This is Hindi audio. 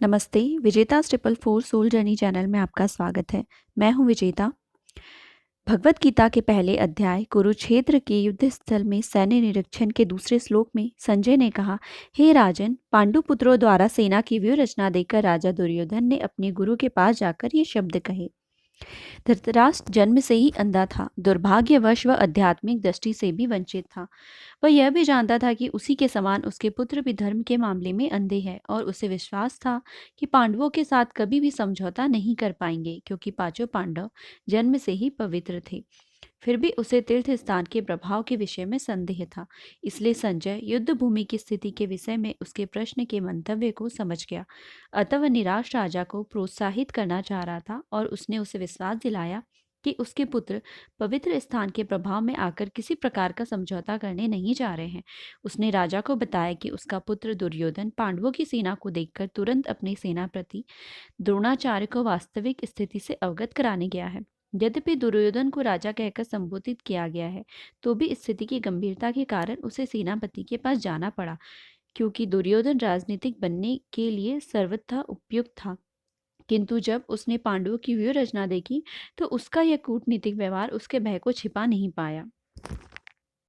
नमस्ते, Vijeta triple four soul journey channel में आपका स्वागत है। मैं हूं विजेता। भगवत गीता के पहले अध्याय कुरुक्षेत्र के युद्ध स्थल में सैन्य निरीक्षण के दूसरे श्लोक में संजय ने कहा, हे राजन, पांडु पुत्रों द्वारा सेना की व्यूह रचना देखकर राजा दुर्योधन ने अपने गुरु के पास जाकर ये शब्द कहे। धृतराष्ट्र जन्म से ही अंधा था, दुर्भाग्यवश वह आध्यात्मिक दृष्टि से भी वंचित था। वह यह भी जानता था कि उसी के समान उसके पुत्र भी धर्म के मामले में अंधे हैं और उसे विश्वास था कि पांडवों के साथ कभी भी समझौता नहीं कर पाएंगे, क्योंकि पांचों पांडव जन्म से ही पवित्र थे। फिर भी उसे तीर्थ स्थान के प्रभाव के विषय में संदेह था। इसलिए संजय युद्ध भूमि की स्थिति के विषय में उसके प्रश्न के मंतव्य को समझ गया। अतः वह निराश राजा को प्रोत्साहित करना चाह रहा था और उसने उसे विश्वास दिलाया कि उसके पुत्र पवित्र स्थान के प्रभाव में आकर किसी प्रकार का समझौता करने नहीं जा रहे हैं। उसने राजा को बताया कि उसका पुत्र दुर्योधन पांडवों की सेना को देखकर तुरंत अपनी सेनापति द्रोणाचार्य को वास्तविक स्थिति से अवगत कराने गया है। यद्यपि दुर्योधन को राजा कहकर संबोधित किया गया है, तो भी स्थिति की गंभीरता के कारण उसे सेनापति के पास जाना पड़ा, क्योंकि दुर्योधन राजनीतिक बनने के लिए सर्वथा उपयुक्त था। किंतु जब उसने पांडवों की व्यूह रचना देखी तो उसका यह कूटनीतिक व्यवहार उसके भय को छिपा नहीं पाया।